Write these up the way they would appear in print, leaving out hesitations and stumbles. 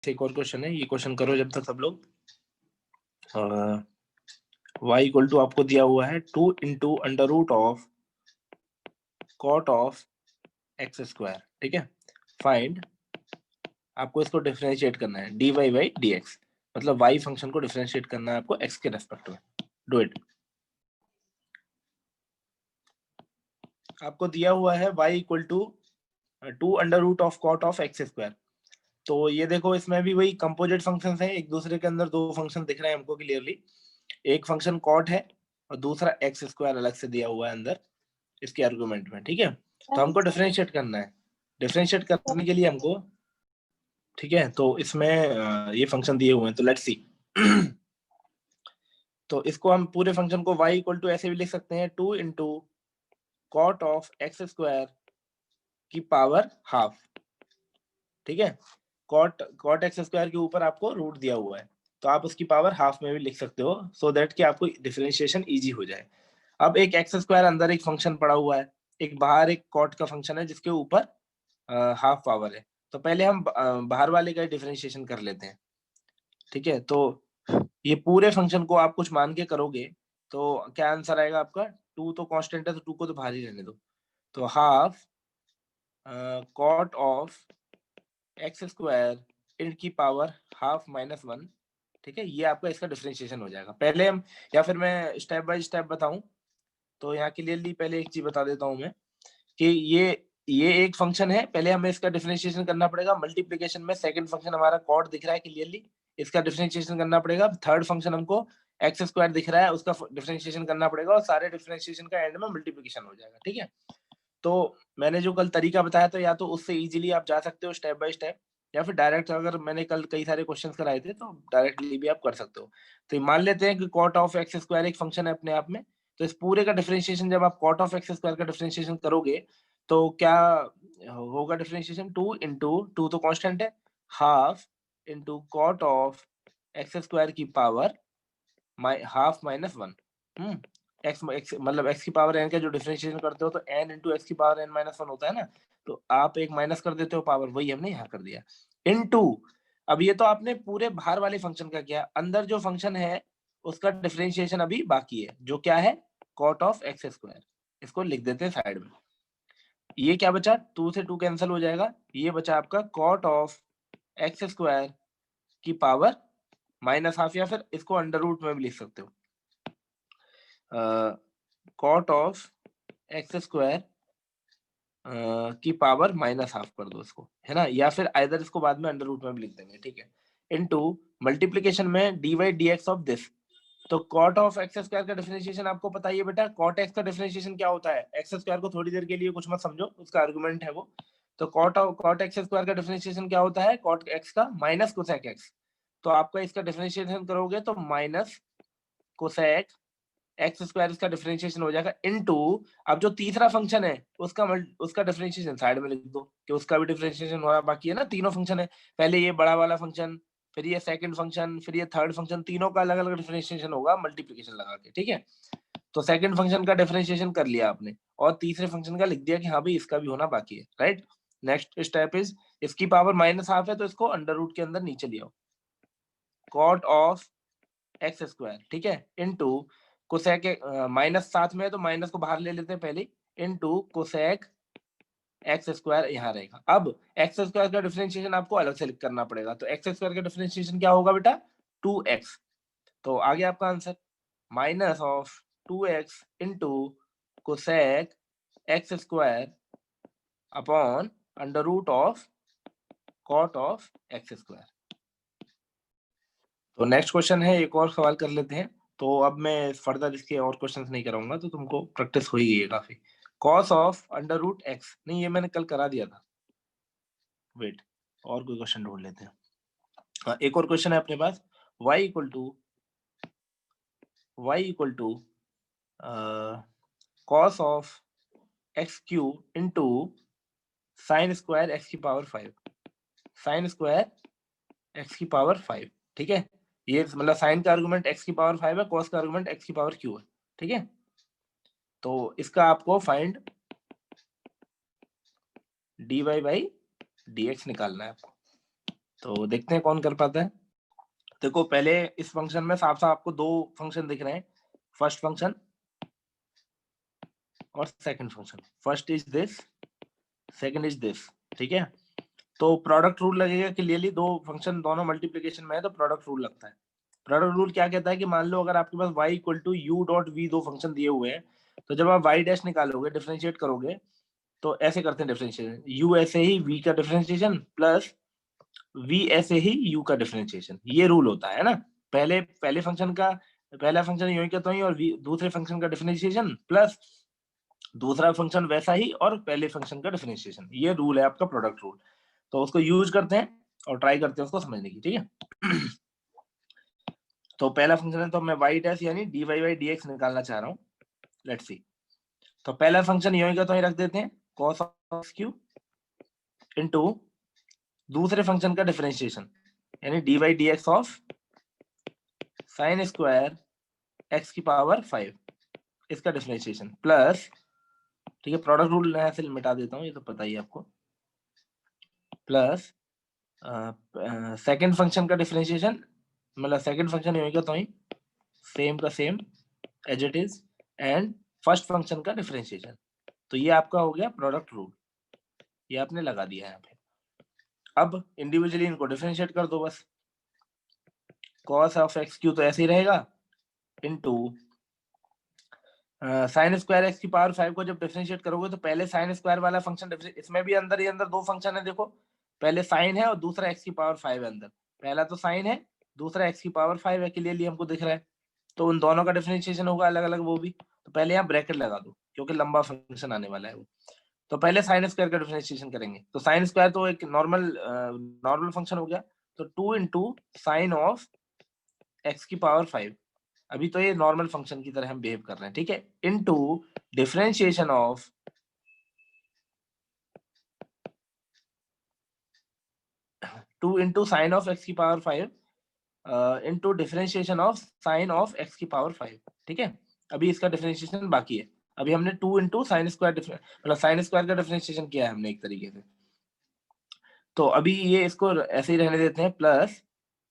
एक और क्वेश्चन है, ये क्वेश्चन करो जब तक सब लोग। y इक्वल टू आपको दिया हुआ है 2 into under root of cot of x square, ठीक है। फाइंड, आपको इसको डिफरेंशिएट करना है dy बाई dx, मतलब y फंक्शन को डिफरेंशिएट करना है आपको x के रेस्पेक्ट में। Do it. आपको दिया हुआ है y equal to 2 under root of cot of x square. तो ये देखो, इसमें भी वही कंपोजिट फंक्शंस हैं, एक दूसरे के अंदर दो फंक्शन दिख रहे हैं हमको क्लियरली। एक फंक्शन कॉट है और दूसरा एक्स स्क्वायर अलग से दिया हुआ है अंदर इसके आर्गुमेंट में, ठीक है। तो हमको डिफरेंशिएट करना है। डिफरेंशिएट करने के लिए हमको, ठीक है, तो इसमें ये फंक्शन दिए हुए हैं, तो लेट्स सी। तो इसको हम पूरे फंक्शन को y इक्वल टू ऐसे भी लिख सकते हैं 2 into cot of x square की पावर हाफ, ठीक है। कॉट एक्स स्क्वायर के ऊपर आपको रूट दिया हुआ है, तो आप उसकी पावर हाफ में भी लिख सकते हो, सो दैट कि आपको डिफरेंशिएशन इजी हो जाए। अब एक एक्स स्क्वायर अंदर एक फंक्शन पड़ा हुआ है, एक बाहर एक कॉट का फंक्शन है जिसके ऊपर हाफ पावर है। तो पहले हम बाहर वाले का डिफरेंशिएशन कर लेते हैं, ठीक है। तो ये पूरे फंक्शन को आप कुछ मान के करोगे तो क्या आंसर आएगा आपका। 2 तो कांस्टेंट है, तो 2 को तो बाहर ही रहने दो। तो half cot of x square इनकी पावर हाफ माइनस 1, ठीक है। ये आपका इसका डिफरेंशिएशन हो जाएगा। पहले हम, या फिर मैं स्टेप बाय स्टेप बताऊं, तो यहाँ क्लियरली पहले एक चीज बता देता हूं मैं कि ये एक फंक्शन है, पहले हमें इसका डिफरेंशिएशन करना पड़ेगा। मल्टीप्लिकेशन में सेकंड फंक्शन हमारा कॉट दिख रहा है क्लियरली, इसका डिफरेंशिएशन करना पड़ेगा। थर्ड फंक्शन हमको एक्स स्क्वायर दिख रहा है, उसका डिफरेंशिएशन करना पड़ेगा, और सारे डिफरेंशिएशन का एंड में मल्टीप्लिकेशन हो जाएगा, ठीक है। तो मैंने जो कल तरीका बताया, तो या तो उससे इजीली आप जा सकते हो स्टेप बाय स्टेप, या फिर डायरेक्ट, अगर मैंने कल कई सारे क्वेश्चंस कराए थे तो डायरेक्टली भी आप कर सकते हो। तो मान लेते हैं कि कॉट ऑफ एक्स स्क्वायर एक फंक्शन है अपने आप में, तो इस पूरे का डिफरेंशिएशन जब आप कॉट ऑफ एक्स स्क्वायर का डिफरेंशिएशन करोगे तो क्या होगा डिफरेंशिएशन। 2 इंटू 2 तो कांस्टेंट है, half into cot of x square की पावर हाफ माइनस 1। एक्स मतलब एक्स की पावर एन का जो डिफरेंशिएशन करते हो तो एन इंटू एक्स की पावर एन माइनस 1 होता है ना, तो आप एक माइनस कर देते हो पावर, वही हमने यहाँ कर दिया इनटू। अब ये तो आपने पूरे बाहर वाले फंक्शन का किया, अंदर जो फंक्शन है उसका डिफरेंशिएशन अभी बाकी है, जो क्या है, कॉट ऑफ एक्स स्क्वायर। इसको लिख देते हैं साइड में। ये क्या बचा, 2 से 2 कैंसिल हो जाएगा, ये बचा आपका कॉट ऑफ एक्स स्क्वायर की पावर माइनस हाफ, या फिर इसको अंडर रूट में भी लिख सकते हो, कॉट ऑफ एक्स स्क्वायर की पावर माइनस हाफ कर दो इसको, है ना, या फिर आइदर इसको बाद में अंडर रूट में भी लिख देंगे, ठीक है। इनटू मल्टीप्लिकेशन में d y d x of this. तो कॉट ऑफ एक्स स्क्वायर का डिफरेंशिएशन आपको पता ही है बेटा, कॉट एक्स का डिफरेंशिएशन क्या होता है। एक्स स्क्वायर को थोड़ी देर के लिए कुछ मत समझो, उसका आर्गुमेंट है वो। तो कॉट एक्स स्क्वायर का डिफरेंशिएशन क्या होता है, कॉट एक्स का माइनस कोसेक एक्स। तो आपका इसका डिफरेंशिएशन करोगे तो माइनस कोसेक एक्स स्क्वायर इसका डिफरेंशिएशन हो जाएगा इनटू, अब जो तीसरा फंक्शन है उसका डिफरेंशिएशन साइड में लिख दो कि उसका भी डिफरेंशिएशन हो रहा बाकी है ना। तीनों फंक्शन है, पहले ये बड़ा वाला फंक्शन, फिर ये सेकंड फंक्शन, फिर ये थर्ड फंक्शन, तीनों का अलग अलग डिफरेंशिएशन होगा मल्टीप्लिकेशन लगा के, ठीक है। तो सेकंड फंक्शन का डिफरेंशिएशन कर लिया आपने, और तीसरे फंक्शन का लिख दिया कि हाँ भाई इसका भी होना बाकी है, राइट। नेक्स्ट स्टेप इज, इसकी पावर माइनस हाफ है तो इसको अंडर रूट के अंदर नीचे ले आओ, कॉट ऑफ एक्स स्क्वायर, ठीक है, इनटू कोसेक माइनस साथ में है तो माइनस को बाहर ले लेते हैं पहले, इनटू कोसेक एक्स स्क्वायर यहाँ रहेगा। अब एक्स स्क्वायर का डिफरेंशिएशन आपको अलग से करना पड़ेगा, तो एक्स स्क्वायर का डिफरेंशिएशन क्या होगा बेटा, 2x। तो आ गया आपका answer, minus of 2x into cosec x square upon under root of cot of x square. तो नेक्स्ट क्वेश्चन है, एक और सवाल कर लेते हैं। तो अब मैं फर्दर इसके और क्वेश्चंस नहीं कराऊंगा, तो तुमको प्रैक्टिस हो ही गई है काफी। Cos of under root x, नहीं ये मैंने कल करा दिया था। वेट, और कोई क्वेश्चन ढूंढ लेते हैं। हाँ, एक और क्वेश्चन है अपने पास, y equal to cos of x cube into sine square x की पावर 5, साइन स्क्वायर एक्स की पावर 5, ठीक है। ये मतलब साइन का आर्गुमेंट एक्स की पावर 5 है, कॉस का आर्गुमेंट एक्स की पावर क्यू है, ठीक है। तो इसका आपको फाइंड dy बाई dx निकालना है आपको। तो देखते हैं कौन कर पाता है। देखो पहले इस फंक्शन में साफ साफ आपको दो फंक्शन दिख रहे हैं, फर्स्ट फंक्शन और second function. First is this, second is this, ठीक है। तो प्रोडक्ट रूल लगेगा क्लियरली, दो फंक्शन दोनों मल्टीप्लिकेशन में है तो प्रोडक्ट रूल लगता है। प्रोडक्ट रूल क्या कहता है कि मान लो अगर आपके पास y equal to u dot v दो फंक्शन दिए हुए हैं, तो जब आप y डैश निकालोगे, डिफरेंशिएट करोगे, तो ऐसे करते हैं डिफरेंशिएशन, u ऐसे ही v का डिफरेंशिएशन प्लस v ऐसे ही u का डिफरेंशिएशन, ये रूल होता है ना। पहले पहले फंक्शन का पहला फंक्शन यूं ही का तो ही, और दूसरे फंक्शन का डिफरेंशिएशन प्लस दूसरा फंक्शन वैसा ही और पहले फंक्शन का डिफरेंशिएशन, ये रूल है आपका प्रोडक्ट रूल। तो उसको यूज करते हैं और ट्राई करते हैं उसको समझने की, ठीक है। तो पहला फंक्शन है, तो मैं y डैश यानी dy बाई dx निकालना चाह रहा हूँ, लेट्स सी। तो पहला फंक्शन यूं ही का तो ही रख देते हैं, cos ऑफ q इनटू दूसरे फंक्शन का डिफरेंशिएशन यानी dy dx of sin square x की पावर 5, इसका डिफरेंशिएशन प्लस, ठीक है, प्रोडक्ट रूल यहाँ से मिटा देता हूँ, ये तो पता ही है आपको, प्लस सेकंड फंक्शन का डिफरेंशिएशन, मतलब सेकंड फंक्शन यूं ही का तो ही सेम का same as it is, and first function का डिफरेंशिएशन। तो ये आपका हो गया प्रोडक्ट रूल, ये आपने लगा दिया यहाँ पे। अब इंडिविजुअली इनको डिफरेंशिएट कर दो बस, cos ऑफ एक्स क्यू तो ऐसे ही रहेगा इनटू साइन स्क्वायर एक्स की पावर 5 को जब डिफरेंशिएट करोगे तो पहले साइन स्क्वायर वाला फंक्शन, इसमें भी अंदर ही अंदर दो फंक्शन है, देखो पहले साइन है और दूसरा एक्स की पावर 5 है अंदर, पहला तो साइन है, दूसरा एक्स की पावर 5 है, क्लियरली हमको दिख रहा है। तो उन दोनों का डिफरेंशिएशन होगा अलग अलग वो भी, तो पहले यहाँ ब्रैकेट लगा दो क्योंकि लंबा फंक्शन आने वाला है वो। तो पहले साइन स्क्वायर का डिफरेंशिएशन करेंगे, तो साइन स्क्वायर तो एक नॉर्मल फंक्शन हो गया, तो 2 इंटू साइन ऑफ एक्स की पावर 5, अभी तो ये नॉर्मल फंक्शन की तरह हम बिहेव कर रहे हैं, ठीक है, into differentiation of 2 into sine of x की power 5 into differentiation of sine of x की पावर 5, ठीक है। अभी इसका डिफरेंशिएशन बाकी है, अभी हमने 2 इंटू साइन स्क्वायर मतलब साइन स्क्वायर का डिफरेंशिएशन किया है हमने एक तरीके से। तो अभी ये इसको ऐसे ही रहने देते हैं, प्लस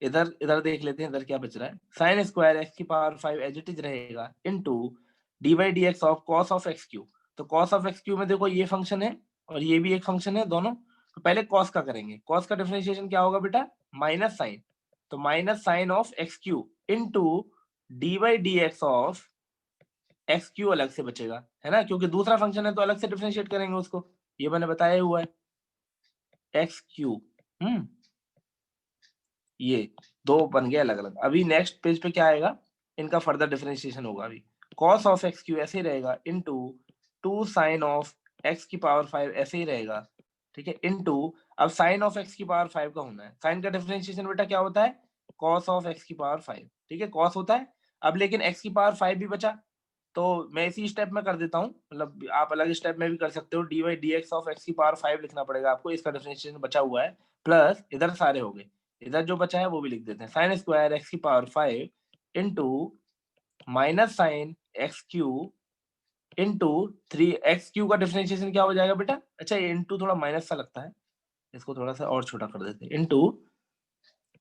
इधर इधर देख लेते हैं इधर क्या बच रहा है, साइन स्क्वायर एक्स की पावर 5 एज इट इज रहेगा into d by d x of cos of x Q. तो कॉस ऑफ एक्स क्यू में देखो ये फंक्शन है और ये भी एक फंक्शन है दोनों, तो पहले कॉस का करेंगे, कॉस का डिफरेंशिएशन क्या होगा बेटा, माइनस साइन, तो minus sine of x cube into d by d x of x cube अलग से बचेगा, है ना, क्योंकि दूसरा फंक्शन है तो अलग से डिफरेंशिएट करेंगे उसको, ये मैंने बताया हुआ है, एक्स क्यू। ये दो बन गए अलग अलग। अभी नेक्स्ट पेज पे क्या आएगा, इनका फर्दर डिफरेंशिएशन होगा। अभी cos ऑफ एक्स क्यू ऐसे ही रहेगा इनटू 2 साइन ऑफ एक्स की पावर 5 ऐसे ही रहेगा, ठीक है, इनटू अब साइन ऑफ एक्स की पावर 5 का होना है, साइन का डिफरेंशिएशन बेटा क्या होता है, cos ऑफ एक्स की पावर 5, ठीक है, cos होता है। अब लेकिन एक्स की पावर 5 भी बचा, तो मैं इसी स्टेप में कर देता हूँ, मतलब आप अलग स्टेप में भी कर सकते हो, d y d x of x की पावर 5 लिखना पड़ेगा आपको, इसका डिफरेंशिएशन बचा हुआ है, प्लस इधर सारे हो गए, इधर जो बचा है वो भी लिख देते हैं, साइन स्क्वायर एक्स की power 5 into minus sine x Q into 3 x Q का डिफरेंशिएशन क्या हो जाएगा बेटा, अच्छा ये इंटू थोड़ा माइनस सा लगता है, इसको थोड़ा सा और छोटा कर देते हैं, इंटू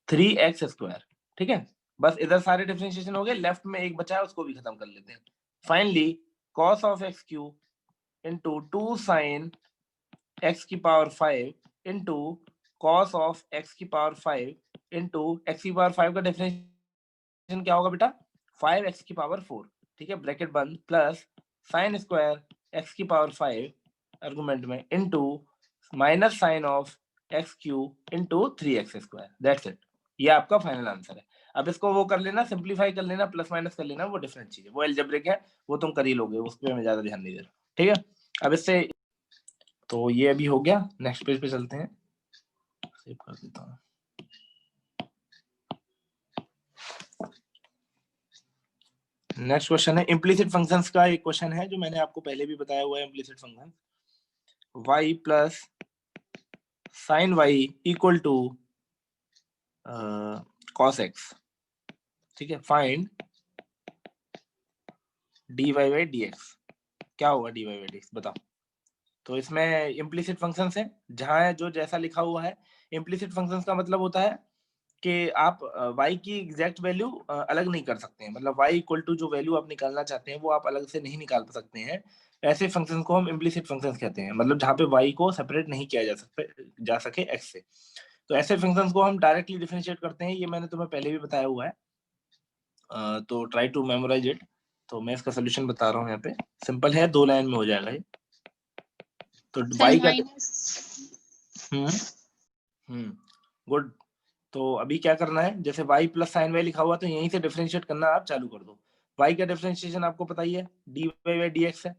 3x स्क्वायर, ठीक है। बस इधर सारे डिफरेंशिएशन हो गए, लेफ्ट में एक बचा है उसको भी खत्म कर लेते हैं। Finally cos of x Q into 2 sine x की power 5 into cos of x की पावर 5 इंटू एक्स की पावर 5 का डिफरेंशिएशन क्या होगा बेटा, 5x की पावर 4, ठीक है, ब्रैकेट बंद, प्लस साइन स्क्वायर एक्स की पावर 5 आर्गुमेंट में into minus sine of x Q into 3x square, that's it, ये आपका फाइनल आंसर है। अब इसको वो कर लेना, सिंप्लीफाई कर लेना, प्लस माइनस कर लेना, वो डिफरेंट चीज है, वो अलजेब्रिक है, वो तुम कर ही लोगे, उस पर मैं ज्यादा ध्यान नहीं दे रहा, ठीक है। अब इससे तो ये अभी हो गया, नेक्स्ट पेज पे चलते हैं, सेव कर देता हूँ। नेक्स्ट क्वेश्चन है इम्प्लीसिट फंक्शंस का, एक क्वेश्चन है जो मैंने आपको पहले भी बताया हुआ है, implicit function y plus sine y equal to cos x, ठीक है, फाइंड dy बाई dx, क्या होगा dy बाई dx बताओ। तो इसमें इम्प्लीसिट फंक्शंस है, जहां जो जैसा लिखा हुआ है इम्प्लिसिट फंक्शंस का मतलब होता है कि आप y की एग्जैक्ट वैल्यू अलग नहीं कर सकते हैं, मतलब y इक्वल टू जो वैल्यू आप निकालना चाहते हैं वो आप अलग से नहीं निकाल सकते हैं। ऐसे फंक्शन को हम इम्प्लिसिट फंक्शंस कहते हैं, मतलब जहाँ पे y को सेपरेट नहीं किया जा सके x से। तो ऐसे फंक्शंस को हम डायरेक्टली डिफरेंशिएट करते हैं, ये मैंने तुम्हें पहले भी बताया हुआ है, तो ट्राई टू मेमोराइज इट। तो मैं इसका सोल्यूशन बता रहा हूँ, यहाँ पे सिंपल है, 2 लाइन में हो जाएगा ये। तो y का गुड। तो अभी क्या करना है, जैसे y प्लस साइन वाई लिखा हुआ तो यहीं से डिफरेंशिएट करना आप चालू कर दो। y का डिफरेंशिएशन आपको पता ही है, dy बाई dx है,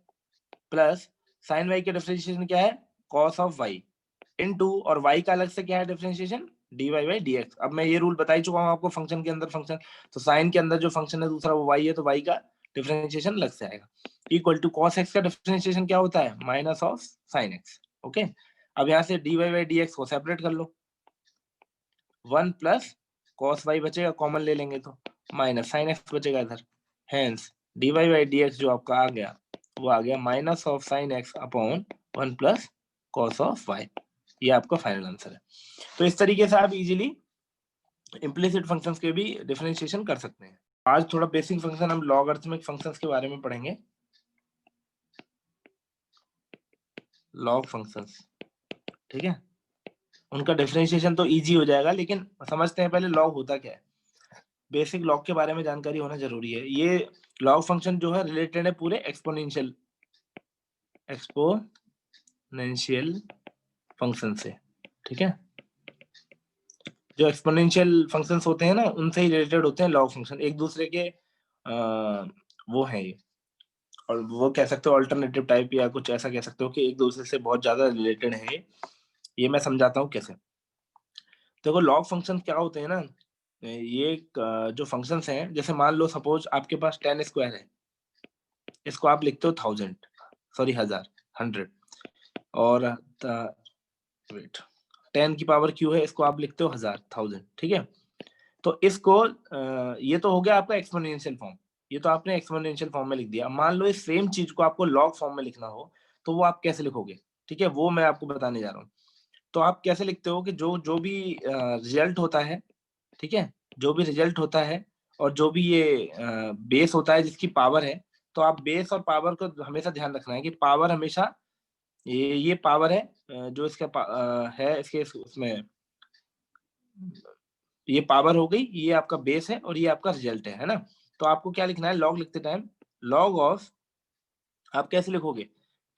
प्लस साइन y का डिफरेंशिएशन क्या है, cos ऑफ y इनटू, और y का अलग से क्या है डिफरेंशिएशन, dy बाई dx। अब मैं ये रूल बता ही चुका हूँ आपको, फंक्शन के अंदर फंक्शन, तो साइन के अंदर जो फंक्शन है दूसरा वो y है, तो y का डिफरेंशिएशन अलग से आएगा। इक्वल टू cos x का डिफरेंशिएशन क्या होता है, minus of sine x। Okay, अब यहाँ से dy बाई dx को सेपरेट कर लो, 1 प्लस cos y बचेगा, कॉमन ले लेंगे तो माइनस साइन x बचेगा इधर, हेंस dy बाई dx जो आपका आ गया वो आ गया minus of sine x upon 1 plus cos of y। ये आपका फाइनल आंसर है। तो इस तरीके से आप इजीली इम्प्लिसिट फंक्शंस के भी डिफरेंशिएशन कर सकते हैं। आज थोड़ा बेसिक फंक्शन हम लॉगरिथमिक फंक्शंस के बारे में पढ़ेंगे, लॉग फंक्शंस, ठीक है। उनका डिफरेंशिएशन तो इजी हो जाएगा, लेकिन समझते हैं पहले लॉग होता क्या है। बेसिक लॉग के बारे में जानकारी होना जरूरी है। ये लॉग फंक्शन जो है रिलेटेड है पूरे एक्सपोनेंशियल फंक्शन से, ठीक है। जो एक्सपोनेंशियल फंक्शंस होते हैं ना उनसे ही रिलेटेड होते हैं लॉग फंक्शन, एक दूसरे के वो है ये, और वो कह सकते हो अल्टरनेटिव टाइप, या कुछ ऐसा कह सकते हो कि एक दूसरे से बहुत ज्यादा रिलेटेड है। ये मैं समझाता हूँ कैसे। देखो लॉग फंक्शन क्या होते हैं ना, ये जो फंक्शंस हैं, जैसे मान लो सपोज आपके पास 10 स्क्वायर है, इसको आप लिखते हो 1000, सॉरी 1000, 100, और वेट 10 की पावर क्यू है, इसको आप लिखते हो 1000, ठीक है। तो इसको ये तो हो गया आपका एक्सपोनेंशियल फॉर्म, ये तो आपने एक्सपोनेंशियल फॉर्म में लिख दिया। मान लो इस सेम चीज को आपको लॉग फॉर्म में लिखना हो तो वो आप कैसे लिखोगे, ठीक है, वो मैं आपको बताने जा रहा हूँ। तो आप कैसे लिखते हो कि जो जो भी रिजल्ट होता है, ठीक है, जो भी रिजल्ट होता है और जो भी ये बेस होता है जिसकी पावर है, तो आप बेस और पावर को हमेशा ध्यान रखना है कि पावर हमेशा ये पावर है जो इसका है इसके उसमें, ये पावर हो गई, ये आपका बेस है और ये आपका रिजल्ट है ना। तो आपको क्या लिखना है लॉग लिखते टाइम, लॉग ऑफ, आप कैसे लिखोगे,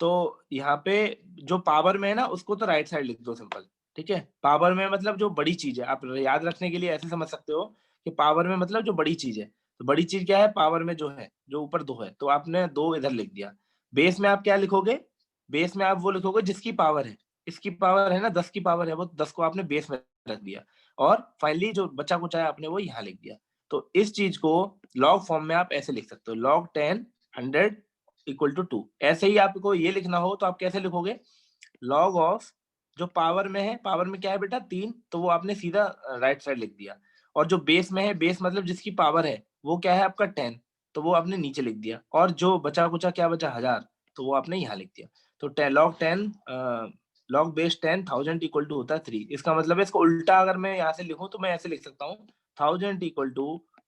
तो यहाँ पे जो पावर में है ना उसको तो राइट साइड लिख दो सिंपल, ठीक है। पावर में मतलब जो बड़ी चीज है, आप याद रखने के लिए ऐसे समझ सकते हो कि पावर में मतलब जो बड़ी चीज है, तो बड़ी चीज क्या है, पावर में जो है, जो ऊपर 2 है, तो आपने 2 इधर लिख दिया। बेस में आप क्या लिखोगे, बेस में आप वो लिखोगे जिसकी पावर है, इसकी पावर है ना 10 की पावर है, वो 10 को आपने बेस में रख दिया, और फाइनली जो बचा कुचा है आपने वो यहाँ लिख दिया। तो इस चीज को लॉग फॉर्म में आप ऐसे लिख सकते हो, log 10 100 इक्वल टू 2। ऐसे ही आपको ये लिखना हो तो आप कैसे लिखोगे, लॉग ऑफ, जो पावर में है, पावर में क्या है बेटा 3, तो वो आपने सीधा राइट साइड लिख दिया, और जो बेस में है, बेस मतलब जिसकी पावर है वो क्या है आपका 10, तो वो आपने नीचे लिख दिया, और जो बचा कुचा क्या बचा 1000, तो वो आपने यहाँ लिख दिया। तो लॉग बेस 10 1000 इक्वल टू होता है 3। इसका मतलब है, इसको उल्टा अगर मैं यहाँ से लिखूं तो मैं ऐसे लिख सकता हूँ 1000 equal to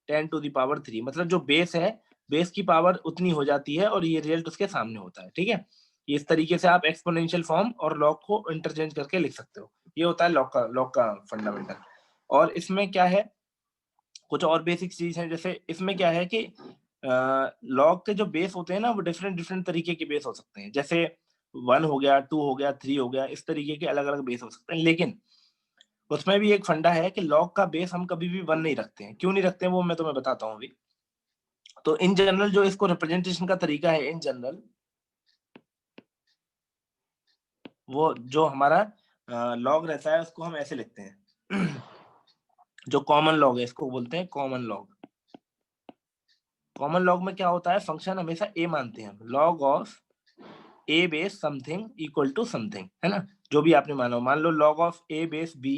10 to the power 3, मतलब जो बेस है, बेस की पावर उतनी हो जाती है और ये रिजल्ट उसके सामने होता है, ठीक है। इस तरीके से आप एक्सपोनेंशियल फॉर्म और लॉग को इंटरचेंज करके लिख सकते हो। ये होता है लॉग का फंडामेंटल। और इसमें क्या है, कुछ और बेसिक चीज है, जैसे इसमें क्या है कि लॉग के जो बेस होते हैं ना वो डिफरेंट डिफरेंट तरीके के बेस हो सकते हैं, जैसे 1 हो गया, 2 हो गया, 3 हो गया, इस तरीके के अलग अलग बेस हो सकते हैं। लेकिन उसमें भी एक फंडा है कि लॉग का बेस हम कभी भी 1 नहीं रखते हैं। क्यों नहीं रखते हैं वो मैं तुम्हें बताता हूँ अभी। तो इन जनरल जो इसको रिप्रेजेंटेशन का तरीका है, इन जनरल वो जो हमारा लॉग रहता है उसको हम ऐसे लिखते हैं जो कॉमन लॉग है इसको बोलते हैं कॉमन लॉग। कॉमन लॉग में क्या होता है, फंक्शन हमेशा ए मानते हैं, log of A base something equal to something, है ना, जो भी आपने माना, मान लो log of A base b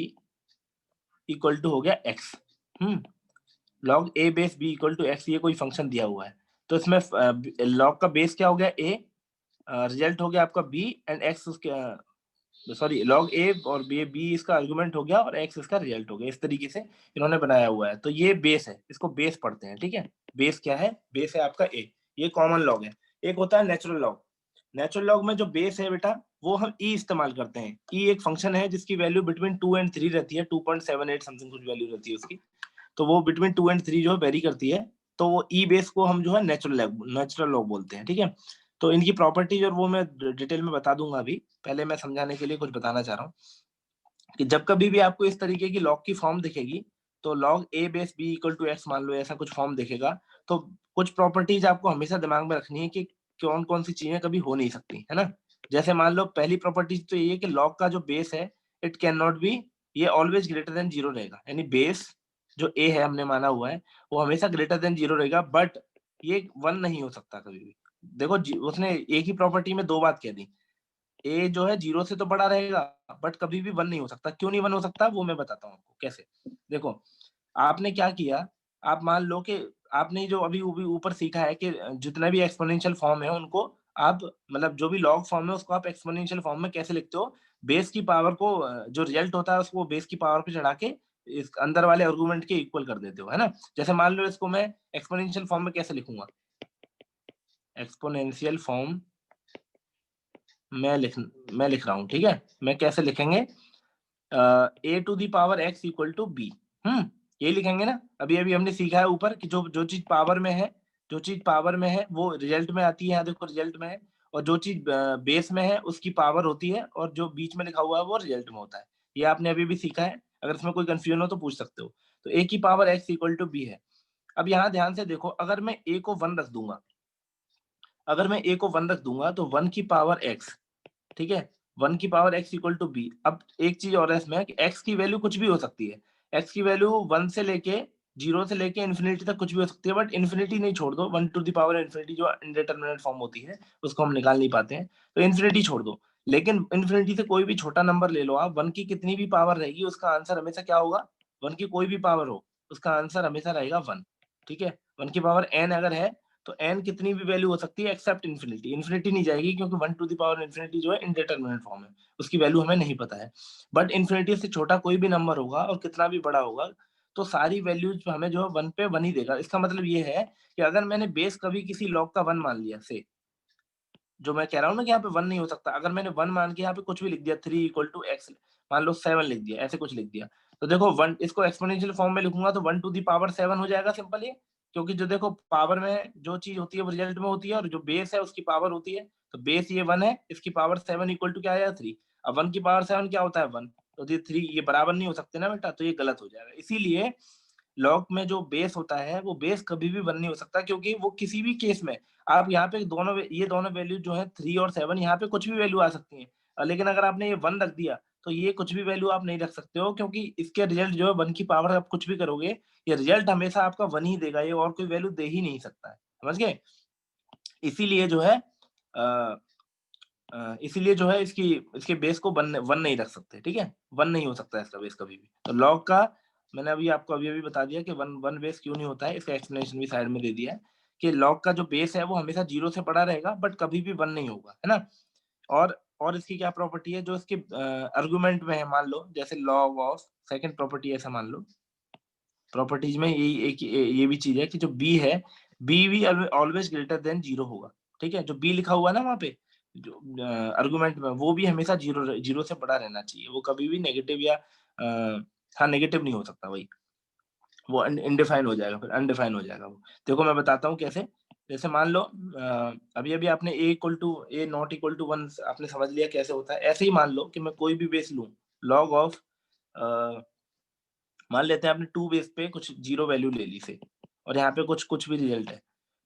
equal to हो गया x. Log a base b equal to x, ये कोई फंक्शन दिया हुआ है, तो इसमें लॉग का बेस क्या हो गया ए, रिजल्ट हो गया आपका बी, एंड एक्स उसके सॉरी लॉग ए और बी इसका आर्गुमेंट हो गया और एक्स इसका रिजल्ट हो गया। इस तरीके से इन्होंने बनाया हुआ है। तो ये बेस है, इसको बेस पढ़ते हैं, ठीक है। बेस क्या है? बेस है आपका ए, ये कॉमन लॉग है। एक होता है नेचुरल लॉग। नेचुरल लॉग में जो बेस है बेटा, वो हम ई इस्तेमाल करते हैं। ई एक फंक्शन है जिसकी वैल्यू बिटवीन 2 and 3 रहती है, 2.78 समथिंग कुछ वैल्यू रहती है उसकी। तो वो बिटवीन 2 and 3 जो है वेरी करती है। तो वो ई बेस को हम जो है नेचुरल लॉग बोलते हैं, ठीक है। तो इनकी प्रॉपर्टीज और वो मैं डिटेल में बता दूंगा अभी। पहले मैं समझाने के लिए कुछ बताना चाह रहा हूँ कि जब कभी भी आपको इस तरीके की लॉग की फॉर्म दिखेगी, तो log a base b equal to x मान लो, ऐसा कुछ फॉर्म दिखेगा, तो कुछ प्रॉपर्टीज आपको हमेशा दिमाग में रखनी है कि कौन कौन सी चीजें कभी हो नहीं सकती, है ना। जैसे मान लो पहली प्रॉपर्टीज तो ये है कि लॉग का जो बेस है, इट कैन नॉट बी, ये ऑलवेज ग्रेटर देन जीरो रहेगा। यानी बेस जो ए है हमने माना हुआ है, वो हमेशा ग्रेटर देन जीरो रहेगा, बट ये वन नहीं हो सकता कभी भी। देखो उसने एक ही प्रॉपर्टी में दो बात कह दी। ए जो है जीरो से तो बड़ा रहेगा, बट कभी भी वन नहीं हो सकता। क्यों नहीं वन हो सकता, वो मैं बताता हूँ आपको कैसे। देखो, आपने क्या किया, आप मान लो कि आपने जो अभी ऊपर सीखा है कि जितने भी एक्सपोनेंशियल फॉर्म है उनको आप, मतलब जो भी लॉग फॉर्म है उसको आप एक्सपोनेंशियल फॉर्म में कैसे लिखते हो? बेस की पावर को, जो रिजल्ट होता है उसको बेस की पावर पे चढ़ा के इस अंदर वाले आर्गुमेंट के इक्वल कर देते हो, है ना। जैसे मान लो इसको मैं एक्सपोनेंशियल फॉर्म में कैसे लिखूंगा? एक्सपोनेंशियल फॉर्म मैं लिख रहा हूँ, ठीक है। मैं कैसे लिखेंगे? A to the power x equal to b. ये लिखेंगे ना। अभी अभी हमने सीखा है ऊपर कि जो जो चीज पावर में है, जो चीज पावर में है वो रिजल्ट में आती है। यहाँ देखो रिजल्ट में है। और जो चीज बेस में है उसकी पावर होती है, और जो बीच में लिखा हुआ है वो रिजल्ट में होता है। ये आपने अभी भी सीखा है। अगर इसमें कोई कंफ्यूजन हो तो पूछ सकते हो। तो ए की power x equal to b है। अब यहाँ ध्यान से देखो, अगर मैं ए को वन रख दूंगा, अगर मैं ए को वन रख दूंगा तो वन की पावर एक्स, ठीक है, वन की power x equal to b. अब एक चीज और है इसमें कि एक्स की वैल्यू कुछ भी हो सकती है। एक्स की वैल्यू वन से लेके, जीरो से लेके इन्फिनिटी तक कुछ भी हो सकती है, बट इन्फिनिटी नहीं छोड़ दो। One two the power infinity जो इनडिटरमिनेट फॉर्म होती है उसको हम निकाल नहीं पाते हैं, तो इन्फिनिटी छोड़ दो। लेकिन इन्फिनिटी से कोई भी छोटा नंबर ले लो आप, वन की कितनी भी पावर रहेगी उसका आंसर हमेशा क्या होगा? वन की कोई भी पावर हो, उसका आंसर हमेशा रहेगा वन, ठीक है। वन की पावर एन अगर है, तो एन कितनी भी वैल्यू हो सकती है एक्सेप्ट इन्फिनिटी। इन्फिनिटी नहीं जाएगी क्योंकि one two the power infinity जो है इनडिटरमिनेट फॉर्म है, उसकी वैल्यू हमें नहीं पता है। बट इन्फिनिटी से छोटा कोई भी नंबर होगा और कितना भी बड़ा होगा, तो सारी वैल्यूज हमें जो है वन पे वन ही देगा। इसका मतलब ये है कि अगर मैंने बेस कभी किसी लॉग का वन मान लिया से, जो मैं कह रहा हूँ ना कि यहाँ पे वन नहीं हो सकता, अगर मैंने वन मान के यहाँ पे कुछ भी लिख दिया, थ्री इक्वल टू एक्स, मान लो सेवन लिख दिया, ऐसे कुछ लिख दिया, तो देखो वन, इसको एक्सपोनेंशियल फॉर्म में लिखूंगा तो one to the power seven हो जाएगा, सिंपल ये। क्योंकि जो देखो पावर में जो चीज होती है वो रिजल्ट में होती है, और जो बेस है उसकी पावर होती है। तो बेस ये वन है, इसकी पावर सेवन इक्वल टू क्या आया? थ्री। अब वन की पावर सेवन क्या होता है? वन। तो ये थ्री, ये बराबर नहीं हो सकते ना बेटा, तो ये गलत हो जाएगा। इसीलिए लॉग में जो बेस होता है वो बेस कभी भी वन नहीं हो सकता, क्योंकि वो किसी भी केस में, आप यहाँ पे दोनों, ये दोनों वैल्यू जो है थ्री और सेवन, यहाँ पे कुछ भी वैल्यू आ सकती है। लेकिन अगर आपने ये वन रख दिया तो ये कुछ भी वैल्यू आप नहीं रख सकते हो, क्योंकि इसके रिजल्ट जो है वन की पावर आप कुछ भी करोगे, ये रिजल्ट हमेशा आपका वन ही देगा, ये और कोई वैल्यू दे ही नहीं सकता है। समझ गए? इसीलिए जो है इसीलिए जो है इसकी, इसके बेस को वन वन नहीं रख सकते, ठीक है। वन नहीं हो सकता है इसका बेस कभी भी। तो लॉग का मैंने अभी आपको अभी अभी बता दिया कि वन वन बेस क्यों नहीं होता है, इसका एक्सप्लेनेशन भी साइड में दे दिया है कि लॉग का जो बेस है वो हमेशा जीरो से बड़ा रहेगा, बट कभी भी वन नहीं होगा, है ना। और इसकी क्या प्रॉपर्टी है जो इसके आर्गुमेंट में है, मान लो जैसे लॉग ऑफ सेकंड प्रॉपर्टी, ऐसा मान लो प्रॉपर्टीज में यही एक ये भी चीज है कि जो बी है, बी भी ऑलवेज ग्रेटर देन जीरो होगा, ठीक है। जो बी लिखा हुआ है ना वहाँ पे, जो आर्गुमेंट में, वो भी हमेशा जीरो जीरो से बड़ा रहना चाहिए। वो कभी भी नेगेटिव या हाँ नेगेटिव नहीं हो सकता भाई, वो इनडिफाइन हो जाएगा, फिर अनडिफाइन हो जाएगा वो। देखो मैं बताता हूँ कैसे। जैसे मान लो अभी अभी आपने a equal to a not equal to one आपने समझ लिया कैसे होता है। ऐसे ही मान लो कि मैं कोई भी बेस लूँ, लॉग ऑफ, मान लेते हैं आपने टू बेस पे कुछ जीरो वैल्यू ले ली से, और यहाँ पे कुछ कुछ भी रिजल्ट है,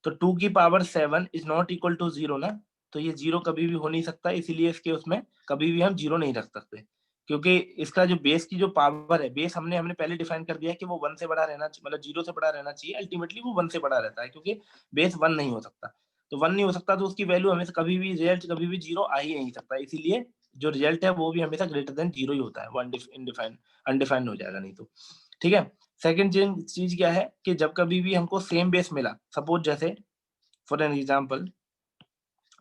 तो टू की power seven is not equal to zero ना। तो ये जीरो कभी भी हो नहीं सकता, इसीलिए इसके उसमें कभी भी हम जीरो नहीं रख सकते, क्योंकि इसका जो बेस की जो पावर है, बेस हमने हमने पहले डिफाइन कर दिया कि वो वन से बड़ा रहना चाहिए, मतलब जीरो से बड़ा रहना चाहिए। अल्टीमेटली वो वन से बड़ा रहता है, क्योंकि बेस वन नहीं हो सकता। तो वन नहीं हो सकता तो उसकी वैल्यू हमेशा कभी भी, रिजल्ट कभी भी जीरो आ ही नहीं सकता, इसीलिए जो रिजल्ट है वो भी हमेशा ग्रेटर देन जीरो ही होता है, वो अनडिफाइंड अनडिफाइंड हो जाएगा नहीं तो, ठीक है। सेकंड चीज क्या है कि जब कभी भी हमको सेम बेस मिला, सपोज जैसे फॉर एन एग्जांपल,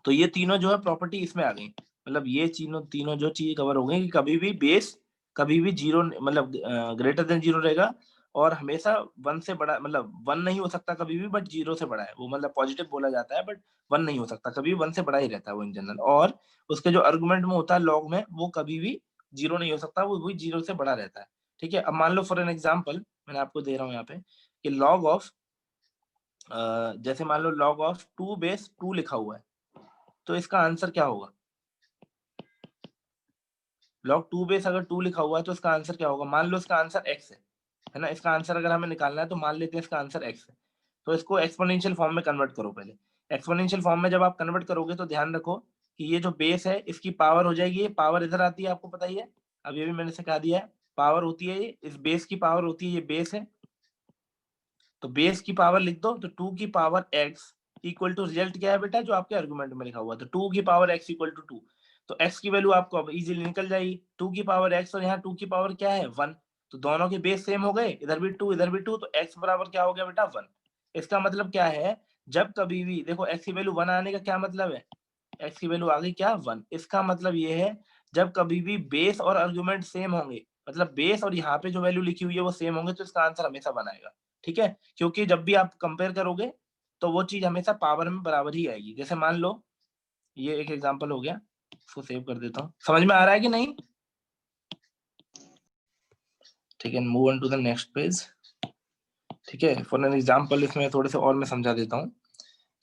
तो ये तीनों जो है प्रॉपर्टी इसमें आ गई। मतलब ये तीनों जो चीज कवर हो गई कि कभी भी बेस कभी भी जीरो मतलब ग्रेटर देन जीरो रहेगा, और हमेशा वन से बड़ा, मतलब वन नहीं हो सकता कभी भी, बट जीरो से बड़ा है वो, मतलब पॉजिटिव बोला जाता है, बट वन नहीं हो सकता कभी, वन से बड़ा ही रहता है वो इन जनरल। और उसके जो आर्गुमेंट में होता है लॉग में, वो कभी भी जीरो नहीं हो सकता, वो भी जीरो से बड़ा रहता है। ठीक है, अब मान लो फॉर एन एग्जाम्पल मैंने आपको दे रहा हूँ यहाँ पे कि लॉग ऑफ जैसे मान लो लॉग ऑफ 2 लिखा हुआ है, तो इसका आंसर क्या होगा? लॉग 2 अगर 2 लिखा हुआ है तो इसका आंसर क्या होगा? मान लो इसका आंसर x है ना, इसका आंसर अगर हमें निकालना है तो मान लेते हैं इसका आंसर x है, तो इसको एक्सपोनेंशियल फॉर्म में कन्वर्ट करो पहले। एक्सपोनेंशियल फॉर्म में जब आप कन्वर्ट करोगे तो ध्यान रखो कि ये जो बेस है इसकी पावर हो जाएगी, ये पावर इधर आती है, आपको पता ही है, अब ये भी मैंने सिखा दिया है, पावर होती है ये, इस बेस की पावर होती है, ये बेस है, तो बेस की पावर लिख दो, तो 2 की power x equal to result क्या है बेटा, जो आपके आर्गुमेंट में लिखा हुआ है, तो 2 की पावर x इक्वल टू 2, तो x की वैल्यू आपको अब इजीली निकल जाएगी, 2 की पावर x और यहाँ 2 की पावर क्या है 1, तो दोनों के बेस सेम हो गए, इधर भी 2 इधर भी 2, तो x बराबर क्या हो गया बेटा 1। इसका मतलब क्या है, जब कभी भी देखो x की वैल्यू 1 आने का क्या मतलब है, x की वैल्यू आ गई क्या 1, इसका मतलब ये है जब कभी भी बेस और आर्गुमेंट सेम होंगे, मतलब बेस और यहाँ पे जो वैल्यू लिखी हुई है वो सेम होंगे, तो इसका आंसर हमेशा 1 आएगा। ठीक है, क्योंकि जब भी आप कंपेयर करोगे तो वो चीज हमेशा पावर में बराबर ही आएगी। जैसे मान लो ये एक एग्जांपल हो गया, इसको सेव कर देता हूँ, समझ में आ रहा है कि नहीं? ठीक है, move on to the next page. ठीक है, फॉर एन एग्जांपल इसमें थोड़े से और मैं समझा देता हूँ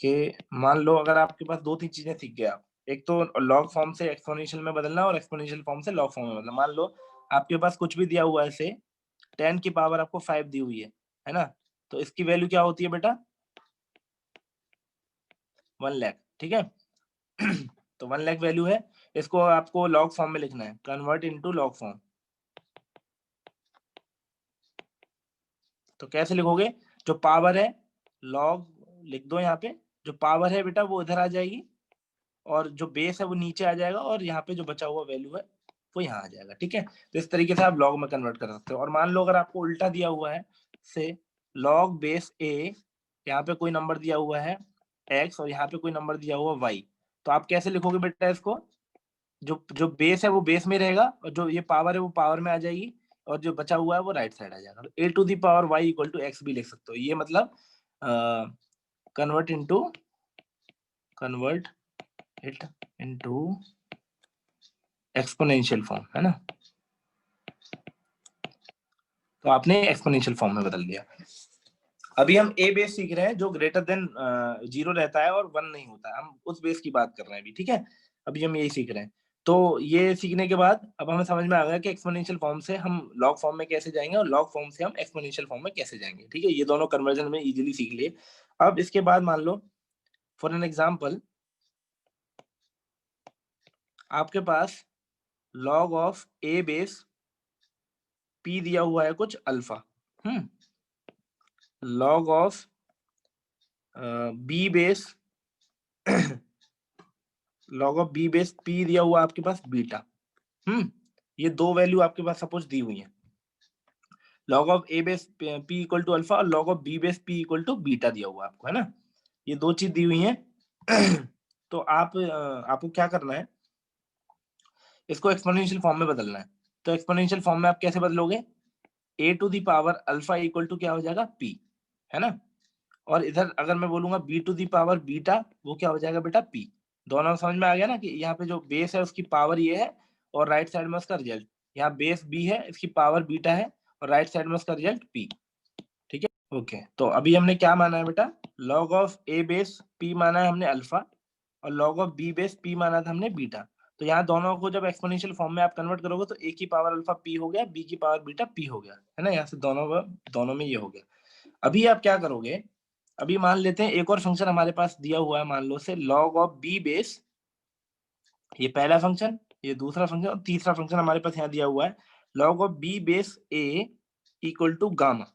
कि मान लो अगर आपके पास 2-3 चीजें सीख गए आप, एक तो लॉग फॉर्म से एक्सपोनेंशियल में बदलना और एक्सपोनेंशियल फॉर्म से लॉग फॉर्म में बदलना। मान लो आपके पास कुछ भी दिया हुआ है, से 10 की पावर आपको 5 दी हुई है ना, तो इसकी वैल्यू क्या होती है बेटा 1 लाख। ठीक है तो 1 लाख वैल्यू है, इसको आपको लॉग फॉर्म में लिखना है, कन्वर्ट इनटू लॉग फॉर्म। तो कैसे लिखोगे, जो पावर है लॉग लिख दो यहाँ पे, जो पावर है बेटा वो इधर आ जाएगी, और जो बेस है वो नीचे आ जाएगा, और यहाँ पे जो बचा हुआ वैल्यू है वो यहाँ आ जाएगा। ठीक है, तो इस तरीके से आप लॉग में कन्वर्ट कर सकते हो। और मान लो अगर आपको उल्टा दिया हुआ है, से लॉग बेस ए, यहाँ पे कोई नंबर दिया हुआ है x और यहाँ पे कोई नंबर दिया हुआ y, तो आप कैसे लिखोगे बेटा इसको, जो जो बेस है वो बेस में रहेगा, और जो ये पावर है वो पावर में आ जाएगी, और जो बचा हुआ है वो राइट साइड आ जाएगा, तो a to the power y equal to x भी लिख सकते हो। ये मतलब convert it into exponential form, है ना, तो आपने एक्सपोनेंशियल फॉर्म में बदल दिया। अभी हम ए बेस सीख रहे हैं जो ग्रेटर देन 0 रहता है और 1 नहीं होता है, हम उस बेस की बात कर रहे हैं अभी। ठीक है, अभी हम यही सीख रहे हैं। तो ये सीखने के बाद अब हमें समझ में आ गया कि एक्सपोनेंशियल फॉर्म से हम लॉग फॉर्म में कैसे जाएंगे और लॉग फॉर्म से हम एक्सपोनेंशियल फॉर्म में कैसे जाएंगे। ठीक है, ये दोनों कन्वर्जन में इजीली सीख लिए। अब इसके बाद मान लो फॉर एन एग्जांपल आपके पास log of A base p दिया हुआ है कुछ alpha, log of B base log of B base p दिया हुआ आपके पास बीटा। ये दो वैल्यू आपके पास सपोज दी हुई है, log of A base p equal to alpha और log of B base p equal to beta दिया हुआ आपको, है ना, ये दो चीज दी हुई है। तो आपको क्या करना है, इसको एक्सपोनेंशियल फॉर्म में बदलना है। तो एक्सपोनेंशियल फॉर्म में आप कैसे बदलोगे, a to the power alpha equal to क्या हो जाएगा पी, है ना, और इधर अगर मैं बोलूंगा B to the power beta, वो क्या हो जाएगा बेटा पी। दोनों समझ में आ गया ना कि यहाँ पे जो बेस है उसकी पावर ये है, और राइट साइड में उसका रिजल्ट, यहाँ बेस बी है, इसकी पावर बीटा है, और राइट साइड में उसका रिजल्ट पी। ठीक है, ओके, तो अभी हमने क्या माना है बेटा, log of A base P माना है हमने अल्फा, और log of B base P माना था हमने बीटा। तो यहाँ दोनों को जब एक्सपोनेंशियल फॉर्म में आप कन्वर्ट करोगे तो ए की पावर अल्फा पी हो गया, बी की पावर बीटा पी हो गया, है ना, यहाँ से दोनों में ये हो गया। अभी आप क्या करोगे, अभी मान लेते हैं एक और फंक्शन हमारे पास दिया हुआ है, मान लो से लॉग ऑफ बी बेस, ये पहला फंक्शन, ये दूसरा फंक्शन, और तीसरा फंक्शन हमारे पास यहाँ दिया हुआ है log of B base A equal to gamma.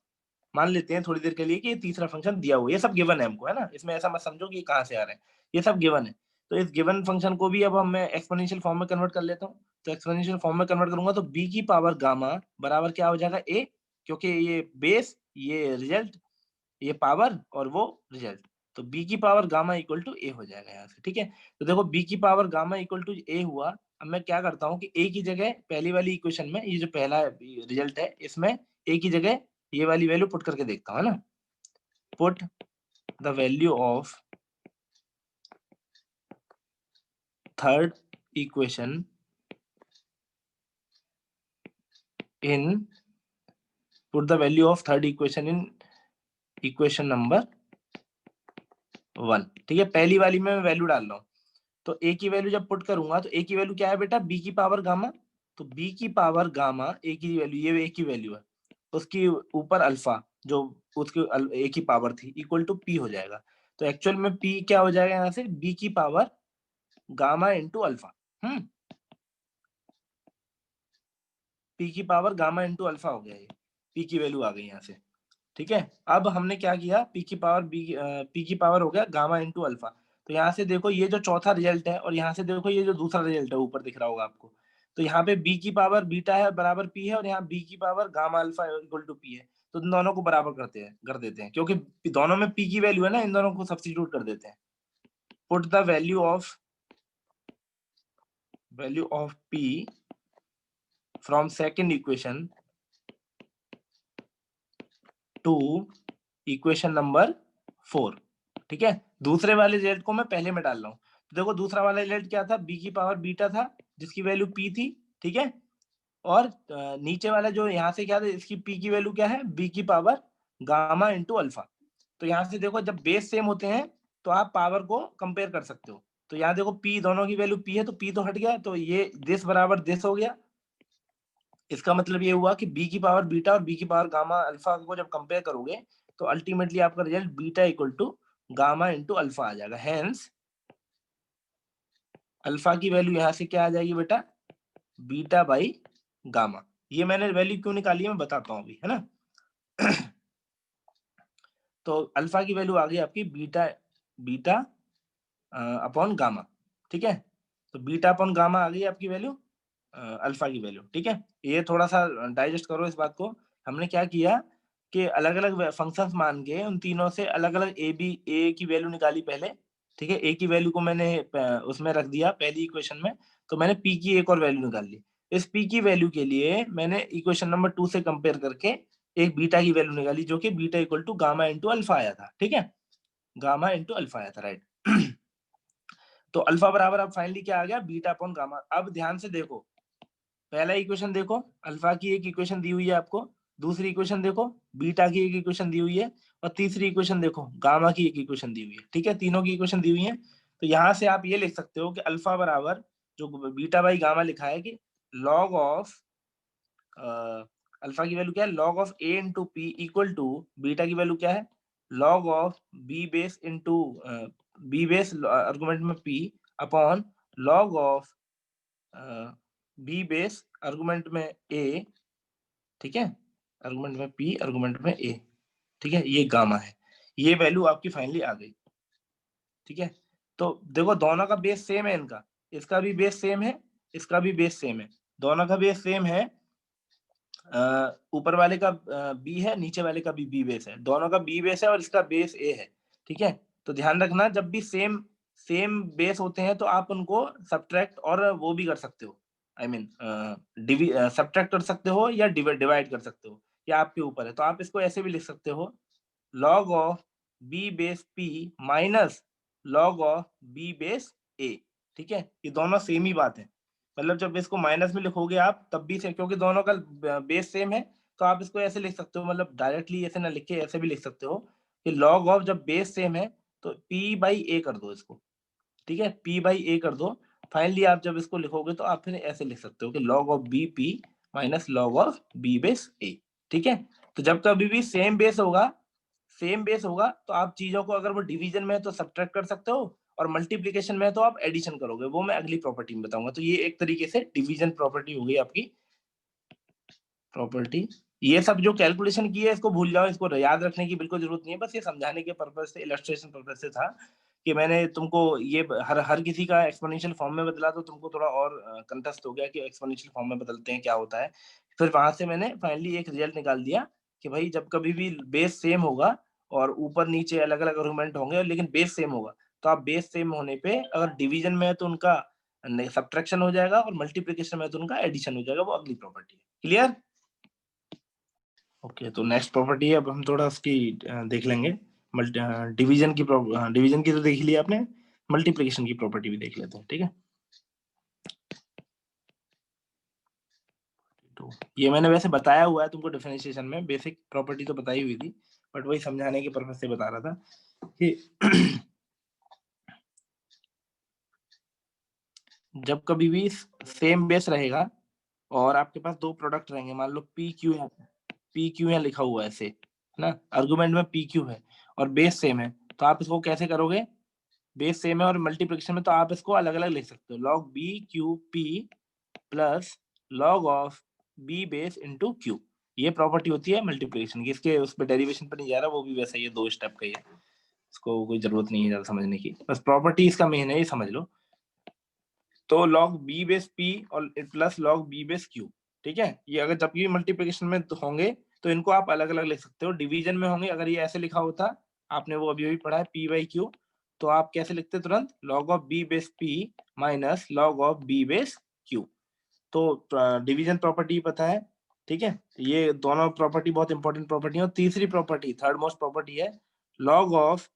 मान लेते हैं थोड़ी देर के लिए कि ये तीसरा फंक्शन दिया हुआ है, ये सब गिवन है हमको, है ना, इसमें ऐसा मत समझो कि कहाँ से आ रहा है, ये सब गिवन है। तो इस गिवन फंक्शन को भी अब हम मैं एक्सपोनेंशियल फॉर्म में कन्वर्ट कर लेता हूँ। तो एक्सपोनेंशियल फॉर्म में कन्वर्ट करूंगा तो बी की पावर गामा बराबर क्या हो जाएगा ए, क्योंकि ये बेस, ये रिजल्ट, ये पावर और वो रिजल्ट, तो b की power gamma equal to a हो जाएगा यहाँ से, ठीक है। तो देखो b की power gamma equal to a हुआ। अब मैं क्या करता हूँ कि a की जगह पहली वाली इक्वेशन में, ये जो पहला रिजल्ट है इसमें a की जगह ये वाली वैल्यू पुट करके देखता हूँ, है ना। Put the value of third equation in put the value of third equation in equation number 1, ठीक है। पहली वाली में मैं वैल्यू डाल रहा हूँ, तो a की वैल्यू जब पुट करूंगा तो a की वैल्यू क्या है बेटा, b की पावर गामा। तो b की पावर गामा a की वैल्यू, ये a की वैल्यू है, उसकी ऊपर अल्फा जो उसकी a की पावर थी इक्वल टू p हो जाएगा। तो एक्चुअल में p क्या हो जाएगा यहाँ से, b की power gamma into alpha. p की पावर गामा इंटू अल्फा हो गया, ये p की वैल्यू आ गई यहाँ से, ठीक है। अब हमने क्या किया, p की पावर हो गया गामा इंटू अल्फा। तो यहाँ से देखो ये जो चौथा रिजल्ट है, और यहाँ से देखो ये जो दूसरा रिजल्ट है ऊपर दिख रहा होगा आपको। तो यहाँ पे b की पावर बीटा है बराबर p है, और यहाँ b की power gamma alpha equal to p है। तो इन दोनों को बराबर कर देते हैं, क्योंकि दोनों में p की वैल्यू है ना, इन दोनों को सब्स्टिट्यूट कर देते हैं। Put the value of p from second equation two equation number 4, ठीक है। दूसरे वाले रिजल्ट को मैं पहले में डाल रहा हूँ। तो देखो दूसरा वाला रिजल्ट क्या था, b की पावर बीटा था जिसकी वैल्यू p थी, ठीक है। और नीचे वाला जो यहाँ से क्या था, इसकी p की वैल्यू क्या है, b की पावर गामा इंटू अल्फा। तो यहाँ से देखो जब बेस सेम होते हैं तो आप पावर को कंपेयर कर सकते हो। तो यहाँ देखो p दोनों की वैल्यू p है, तो p तो हट गया, तो ये दिस बराबर दिस हो गया। इसका मतलब ये हुआ कि b की पावर बीटा और b की पावर गामा अल्फा को जब कंपेयर करोगे तो अल्टीमेटली आपका result beta equal to gamma into alpha आ जाएगा। हेंस अल्फा की वैल्यू यहाँ से क्या आ जाएगी बेटा, बीटा बाई गामा। ये मैंने वैल्यू क्यों निकाली है मैं बताता हूँ अभी, है ना। तो अल्फा की वैल्यू आ गई आपकी बीटा बीटा अपॉन गामा, ठीक है। तो बीटा अपॉन गामा आ गई आपकी वैल्यू, अल्फा की वैल्यू, ठीक है। ये थोड़ा सा डाइजेस्ट करो इस बात को। हमने क्या किया कि अलग अलग फंक्शंस मान के उन तीनों से अलग अलग ए की वैल्यू निकाली पहले, ठीक है। ए की वैल्यू को मैंने उसमें रख दिया पहली इक्वेशन में, तो मैंने पी की एक और वैल्यू निकाल ली। इस पी की वैल्यू के लिए मैंने इक्वेशन नंबर 2 से कंपेयर करके एक बीटा की वैल्यू निकाली, जो कि beta equal to gamma into alpha आया था, ठीक है। गामा इंटू अल्फा आया था, राइट। तो अल्फा बराबर अब फाइनली क्या आ गया, बीटा अपॉन गामा। अब ध्यान से देखो, पहला इक्वेशन देखो, अल्फा की एक इक्वेशन दी हुई है आपको, दूसरी इक्वेशन देखो बीटा की एक इक्वेशन दी हुई है, और तीसरी इक्वेशन देखो गामा की एक इक्वेशन दी हुई है, ठीक है। तीनों की इक्वेशन दी हुई है। तो यहाँ से आप ये लिख सकते हो कि अल्फा बराबर जो बीटा बाई गामा लिखा है कि लॉग ऑफ अल्फा की वैल्यू क्या है, log of a into p equal to beta की वैल्यू क्या है, log of B base argument में p upon log of B base argument में ए, ठीक है। आर्गुमेंट में पी आर्गुमेंट में ए, ठीक है। ये गामा है, ये वैल्यू आपकी फाइनली आ गई, ठीक है। तो देखो दोनों का बेस सेम है, इनका, इसका भी बेस सेम है, इसका भी बेस सेम है, दोनों का बेस सेम है। ऊपर वाले का बी है, नीचे वाले का भी बी बेस है, दोनों का बी बेस है और इसका बेस ए है, ठीक है। तो ध्यान रखना जब भी सेम सेम बेस होते हैं तो आप उनको सब्ट्रैक्ट और वो भी कर सकते हो, आई मीन सब्ट्रैक्ट कर सकते हो या डिवाइड कर सकते हो, ये आपके ऊपर है। तो आप इसको ऐसे भी लिख सकते हो, log of B base P minus log of B base a, ठीक है। ये दोनों सेम ही बात है, मतलब जब इसको माइनस में लिखोगे आप तब भी से, क्योंकि दोनों का बेस सेम है, तो आप इसको ऐसे लिख सकते हो, मतलब डायरेक्टली ऐसे ना लिख के ऐसे भी लिख सकते हो कि लॉग ऑफ जब बेस सेम है तो p बाई ए कर दो इसको, ठीक है। p बाई ए कर दो। फाइनली आप जब इसको लिखोगे तो आप फिर ऐसे लिख सकते हो कि log of b p minus log of B base a, ठीक है। तो जब कभी भी सेम बेस होगा तो आप चीजों को, अगर वो डिवीजन में है तो सब्ट्रैक्ट कर सकते हो, और मल्टीप्लीकेशन में है तो आप एडिशन करोगे, वो मैं अगली प्रॉपर्टी में बताऊंगा। तो ये एक तरीके से डिवीजन प्रॉपर्टी हो गई आपकी प्रॉपर्टी। ये सब जो कैलकुलेशन की है इसको भूल जाओ, इसको याद रखने की बिल्कुल जरूरत नहीं है, बस ये समझाने के पर्पज से, इलस्ट्रेशन पर्पज से था कि मैंने तुमको ये हर किसी का एक्सपोनेंशियल फॉर्म में बदला तो तुमको थोड़ा और कंटेस्ट हो गया कि एक्सपोनेंशियल फॉर्म में बदलते हैं क्या होता है। फिर वहां से मैंने फाइनली एक रिजल्ट निकाल दिया कि भाई जब कभी भी बेस सेम होगा और ऊपर नीचे अलग अलग आर्गुमेंट होंगे लेकिन बेस सेम होगा, तो आप बेस सेम होने पे अगर डिवीजन में है तो उनका सब्ट्रैक्शन हो जाएगा और मल्टीप्लिकेशन में तो उनका एडिशन हो जाएगा। वो अगली प्रॉपर्टी है। क्लियर? ओके, तो नेक्स्ट प्रॉपर्टी है, अब हम थोड़ा उसकी देख लेंगे। डिवीजन की डिवीजन की तो देख लिया आपने, मल्टीप्लिकेशन की प्रॉपर्टी भी देख लेते हैं। ठीक है, तो ये मैंने वैसे बताया हुआ है तुमको डिफरेंशिएशन में, बेसिक प्रॉपर्टी तो बताई हुई थी, बट वही समझाने के पर्पज से बता रहा था कि जब कभी भी सेम बेस रहेगा और आपके पास दो प्रोडक्ट रहेंगे, मान लो पी क्यू है, पी क्यू यहाँ लिखा हुआ है ऐसे, है ना, आर्गुमेंट में पी क्यू है और बेस सेम है, तो आप इसको कैसे करोगे? बेस सेम है और मल्टीप्लिकेशन में तो आप इसको अलग अलग लिख सकते हो, log B Q P plus log of B base into Q. ये प्रॉपर्टी होती है मल्टीप्लिकेशन की। इसके उस पर डेरिवेशन पर नहीं जा रहा, वो भी वैसा ही है, 2 स्टेप का ही है, इसको कोई जरूरत नहीं है ज्यादा समझने की, बस प्रॉपर्टी इसका मेन है, ये समझ लो। तो लॉग बी बेस पी और plus log B base Q, ठीक है, ये अगर जब भी मल्टीप्लिकेशन में तो होंगे तो इनको आप अलग अलग लिख सकते हो। डिवीजन में होंगे अगर ये ऐसे लिखा होता, आपने वो अभी अभी पढ़ा है पी बाई क्यू, तो आप कैसे लिखते तुरंत? Log of B base P minus log of B base Q. तो डिवीजन प्रॉपर्टी पता है, ठीक है, ये दोनों प्रॉपर्टी बहुत इंपॉर्टेंट प्रॉपर्टी है। और तीसरी प्रॉपर्टी, थर्ड मोस्ट प्रॉपर्टी है लॉग ऑफ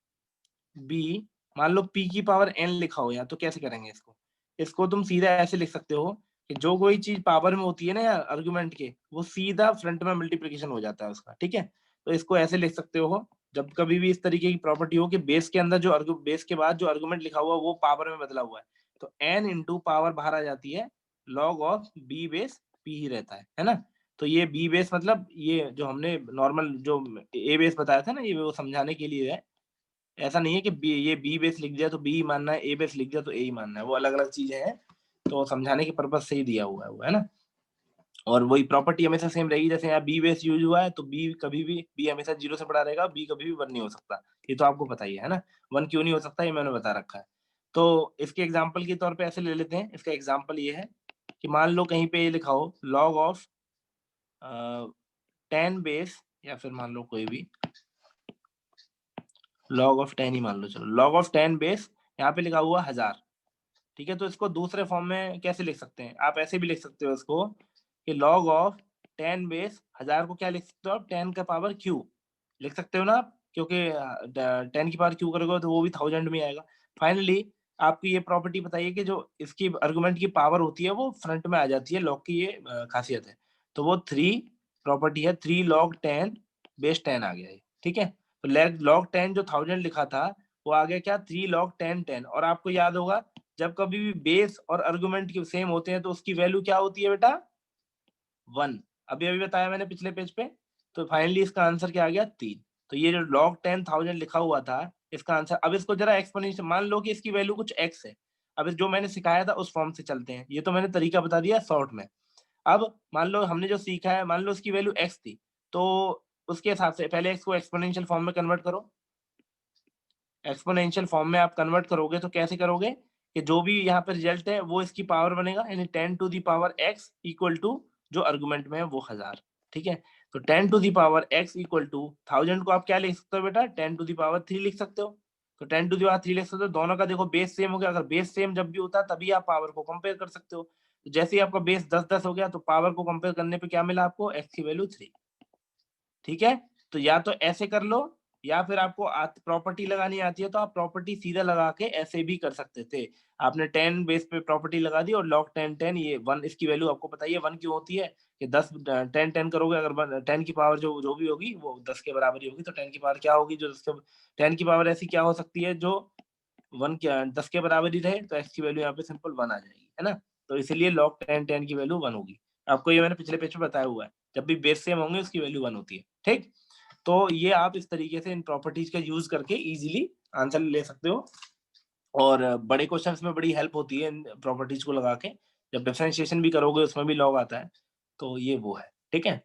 बी, मान लो पी की पावर एन लिखा हो यहाँ, तो कैसे करेंगे इसको? इसको तुम सीधा ऐसे लिख सकते हो कि जो कोई चीज पावर में होती है ना यार आर्गुमेंट के, वो सीधा फ्रंट में मल्टीप्लिकेशन हो जाता है उसका। ठीक है, तो इसको ऐसे लिख सकते हो, जब कभी भी इस तरीके की प्रॉपर्टी हो कि बेस के अंदर जो बेस के बाद जो आर्गुमेंट लिखा हुआ वो पावर में बदला हुआ है, तो एन इंटू पावर बाहर आ जाती है, log of B base p ही रहता है ना। तो ये बी बेस मतलब ये जो हमने नॉर्मल जो ए बेस बताया था ना, ये वो समझाने के लिए है। ऐसा नहीं है कि ये बी बेस लिख दिया तो बी मानना है, ए बेस लिख दिया तो ए ही मानना है, वो अलग अलग चीजें हैं, तो समझाने के पर्पज से ही दिया हुआ है वो, है ना। और वही प्रॉपर्टी हमेशा सेम रहेगी, जैसे यहाँ बी बेस यूज हुआ है तो बी कभी भी, बी हमेशा 0 से बड़ा रहेगा, बी कभी भी 1 नहीं हो सकता, ये तो आपको पता ही है ना। 1 क्यों नहीं हो सकता ये मैंने बता रखा है। तो इसके एग्जाम्पल के तौर पर ऐसे ले लेते हैं। इसका एग्जाम्पल ये है कि मान लो कहीं पे ये लिखा हो लॉग ऑफ 10 बेस, या फिर मान लो कोई भी लॉग ऑफ 10 ही मान लो, चलो लॉग ऑफ 10 बेस यहाँ पे लिखा हुआ 1000। ठीक है, तो इसको दूसरे फॉर्म में कैसे लिख सकते हैं? आप ऐसे भी लिख सकते हो इसको कि लॉग ऑफ 10 बेस 1000 को क्या लिख सकते हो आप? 10 का पावर क्यू लिख सकते हो ना आप, क्योंकि 10 की पावर क्यू करोगे तो वो भी 1000 में आएगा। फाइनली आपकी ये प्रॉपर्टी बताइए कि जो इसकी आर्गुमेंट की पावर होती है वो फ्रंट में आ जाती है, लॉग की ये खासियत है। तो वो 3 प्रॉपर्टी है, 3 लॉग 10 बेस 10 आ गया है। ठीक है, तो लॉग 10 जो 1000 लिखा था वो आ गया क्या? 3 लॉग 10 10। और आपको याद होगा जब कभी भी बेस और आर्गुमेंट के सेम होते हैं तो उसकी वैल्यू क्या होती है बेटा? 1। अभी अभी बताया मैंने पिछले पेज पे। तो फाइनली इसका आंसर क्या आ गया? 3। तो ये जो log 10,000 लिखा हुआ था इसका आंसर, अब इसको जरा एक्सपोनेंशियल मान लो कि इसकी वैल्यू कुछ x है। अब जो मैंने सिखाया था उस फॉर्म से चलते हैं, ये तो मैंने तरीका बता दिया शॉर्ट में। अब मान लो हमने जो सीखा है, मान लो इसकी वैल्यू x थी, तो उसके हिसाब से पहले x को एक्सपोनेंशियल फॉर्म में कन्वर्ट करो। एक्सपोनेंशियल फॉर्म में आप कन्वर्ट करोगे तो कैसे करोगे कि जो भी यहाँ पे रिजल्ट है वो इसकी पावर बनेगा, यानी 10 to the power x equal to जो आर्गुमेंट में है वो 1000। ठीक है, तो 10 to the power x equal to 1000 को आप क्या लिख सकते हो बेटा? 10 टू दी पावर 3 लिख सकते हो। तो 10 टू दी पावर 3 लिख सकते हो। दोनों का देखो बेस सेम हो गया, अगर बेस सेम जब भी होता है तभी आप पावर को कंपेयर कर सकते हो। तो जैसे ही आपका बेस 10-10 हो गया तो पावर को कंपेयर करने पे क्या मिला आपको? x की वैल्यू 3। ठीक है, तो या तो ऐसे कर लो, या फिर आपको प्रॉपर्टी लगानी आती है तो आप प्रॉपर्टी सीधा लगा के ऐसे भी कर सकते थे। आपने 10 बेस पे प्रॉपर्टी लगा दी और लॉग 10 10, ये 1 इसकी वैल्यू आपको पता ही है 1 क्यों होती है कि 10 10 10 करोगे, अगर 10 की पावर जो जो भी होगी वो 10 के बराबर ही होगी, तो 10 की पावर क्या होगी? जो 10 की पावर ऐसी क्या हो सकती है जो 1 के 10 के बराबर ही रहे, तो x की वैल्यू यहाँ पे सिंपल 1 आ जाएगी, है ना। तो इसीलिए लॉग 10 10 की वैल्यू 1 होगी। आपको ये मैंने पिछले पेज पे बताया हुआ है, जब भी बेस सेम होंगे उसकी वैल्यू 1 होती है। ठीक, तो ये आप इस तरीके से इन प्रॉपर्टीज का यूज करके इजीली आंसर ले सकते हो, और बड़े क्वेश्चंस में बड़ी हेल्प होती है इन प्रॉपर्टीज को लगा के। जब डिफरेंशिएशन भी करोगे उसमें भी लॉग आता है, तो ये वो है। ठीक है,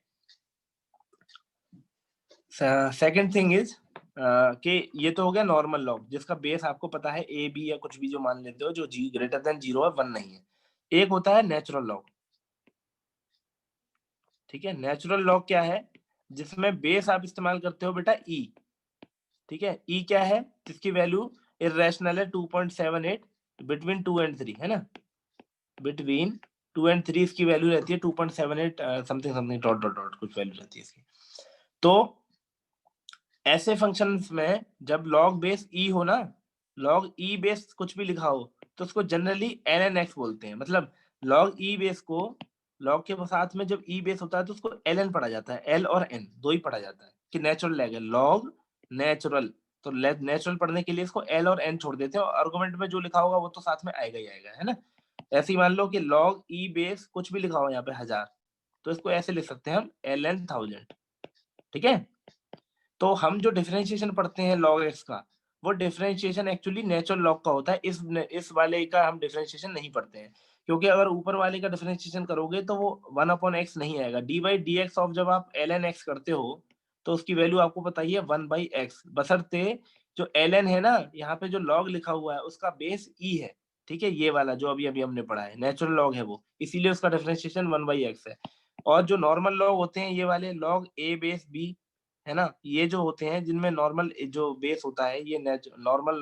सेकंड थिंग इज कि ये तो हो गया नॉर्मल लॉग जिसका बेस आपको पता है ए बी या कुछ भी जो मान लेते हो, जो जी ग्रेटर देन 0 है 1 नहीं है। एक होता है नेचुरल लॉग। ठीक है, नेचुरल लॉग क्या है? जिसमें बेस आप इस्तेमाल करते हो बेटा ई, ठीक है। ई क्या है, जिसकी वैल्यू इरेशनल है 2.78 बिटवीन 2 एंड 3, है ना, बिटवीन 2 एंड 3 इसकी वैल्यू रहती है 2.78 something something dot dot dot कुछ वैल्यू रहती है इसकी। तो ऐसे फंक्शंस में जब log बेस ई हो ना, log ई बेस कुछ भी लिखा हो तो उसको जनरली ln x बोलते हैं। मतलब log ई बेस को log के साथ में जब ई बेस होता है तो उसको ln पढ़ा जाता है, l और n दो ही पढ़ा जाता है कि नेचुरल लैग है, log नेचुरल। तो नेचुरल पढ़ने के लिए इसको l और n छोड़ देते हैं और आर्गुमेंट में जो लिखा होगा वो तो साथ में आएगा ही आएगा, है ना। ऐसे ही मान लो कि log ई बेस कुछ भी लिखा हो यहाँ पे 1000, तो इसको ऐसे लिख सकते हैं हम ln 1000, ठीक है। तो हम जो डिफरेंशिएशन पढ़ते हैं log x का, वो डिफरेंशिएशन एक्चुअली नेचुरल लॉग का होता है। इस वाले का हम डिफरेंशिएशन नहीं पढ़ते हैं, क्योंकि अगर ऊपर वाले का डिफरेंशिएशन करोगे तो वो 1/x नहीं आएगा। dy dx ऑफ जब आप ln x करते हो तो उसकी वैल्यू आपको पता ही है 1/x, बशर्ते जो ln है ना, यहाँ पे जो log लिखा हुआ है उसका बेस e है, ठीक है। ये वाला जो अभी अभी हमने पढ़ा है नेचुरल लॉग है वो, इसीलिए उसका डिफरेंशिएशन 1/x है। और जो नॉर्मल लॉग होते हैं ये वाले log a बेस b, है ना, ये जो होते हैं जिनमें नॉर्मल जो बेस होता है, ये नॉर्मल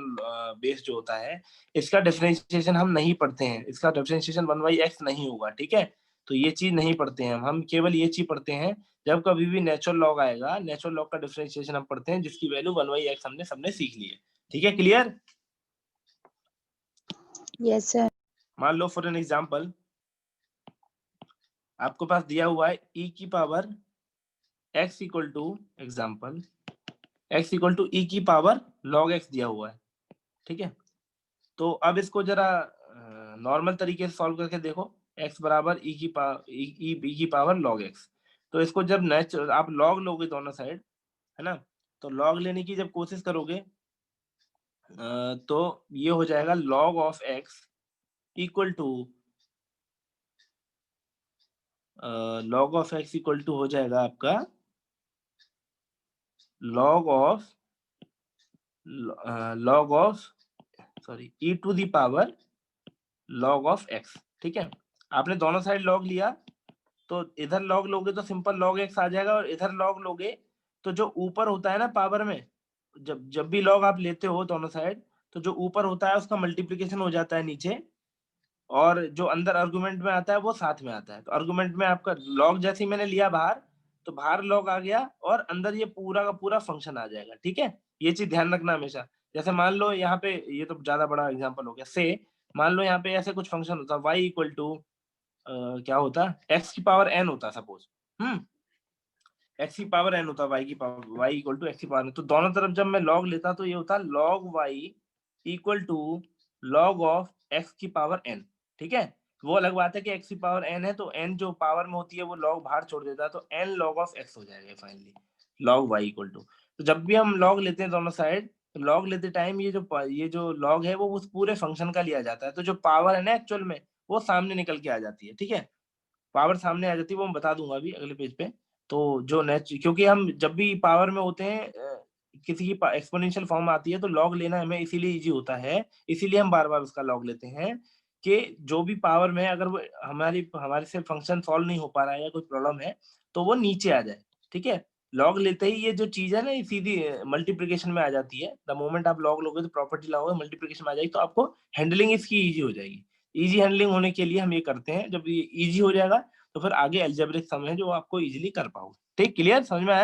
बेस जो होता है, इसका डिफरेंशिएशन हम नहीं पढ़ते हैं, इसका डिफरेंशिएशन 1/x नहीं होगा, ठीक है। तो ये चीज नहीं पढ़ते हैं हम केवल ये चीज पढ़ते हैं जब कभी भी नेचुरल लॉग आएगा, नेचुरल लॉग का डिफरेंशिएशन हम पढ़ते हैं जिसकी वैल्यू 1/x हमने सबने सीख ली है, ठीक है। क्लियर? Yes sir. मान लो फॉर एन एग्जांपल आपके पास दिया हुआ है e की power x equal to example x equal to e की पावर log x दिया हुआ है, ठीक है। तो अब इसको जरा नॉर्मल तरीके से सॉल्व करके देखो, x बराबर e की पावर log x। तो इसको जब नेचुरल आप log लोगे दोनों साइड, है ना, तो log लेने की जब कोशिश करोगे तो ये हो जाएगा log of x equal to log of x equal to हो जाएगा आपका log of sorry e to the power log of x, ठीक है। आपने दोनों साइड log लिया तो इधर log लोगे तो सिंपल log x आ जाएगा, और इधर log लोगे तो जो ऊपर होता है ना पावर में, जब जब भी log आप लेते हो दोनों साइड, तो जो ऊपर होता है उसका मल्टीप्लिकेशन हो जाता है नीचे, और जो अंदर आर्गुमेंट में आता है वो साथ में आता है। तो आर्गुमेंट में आपका log जैसे ही मैंने लिया बाहर, तो बाहर log आ गया और अंदर ये पूरा का पूरा फंक्शन आ जाएगा, ठीक है। ये चीज ध्यान रखना हमेशा। जैसे मान लो यहाँ पे, ये तो ज्यादा बड़ा एग्जांपल हो गया, से मान लो यहाँ पे ऐसे कुछ फंक्शन होता y इक्वल टू क्या होता, x की पावर n होता सपोज, x की पावर n होता, y की power y equal to x की पावर n। तो दोनों तरफ जब मैं log लेता तो ये होता log y equal to log of x की पावर n, ठीक है। वो अलग बात है कि x की पावर n है तो n जो पावर में होती है वो log बाहर छोड़ देता है, तो n log ऑफ x हो जाएगा finally log y equal to. तो जब भी हम log लेते हैं दोनों साइड, तो log लेते टाइम ये जो log है वो उस पूरे फंक्शन का लिया जाता है, तो जो पावर है ना एक्चुअल में वो सामने निकल के आ जाती है, ठीक है। पावर सामने आ जाती है, वो मैं बता दूंगा अभी अगले पेज पे। तो जो क्योंकि हम जब भी पावर में होते हैं किसी की एक्सपोनेंशियल फॉर्म आती है तो लॉग लेना हमें इसीलिए इजी होता है, इसीलिए हम बार बार उसका लॉग लेते हैं कि जो भी पावर में अगर वो हमारे से फंक्शन सॉल्व नहीं हो पा रहा है या कोई प्रॉब्लम है तो वो नीचे आ जाए, ठीक है। लॉग लेते ही ये जो चीज है ना ये सीधी मल्टीप्लिकेशन में आ जाती है। द मोमेंट आप लॉग लोगे तो प्रॉपर्टी लगाओगे मल्टीप्लिकेशन में आ जाएगी, तो आपको हैंडलिंग इसकी इजी हो जाएगी। इजी हैंडलिंग होने के लिए हम ये करते हैं, जब ये इजी हो जाएगा तो फिर आगे अलजेब्रिक सम है जो आपको इजीली कर पाओगे। ठीक, क्लियर, समझ में आया?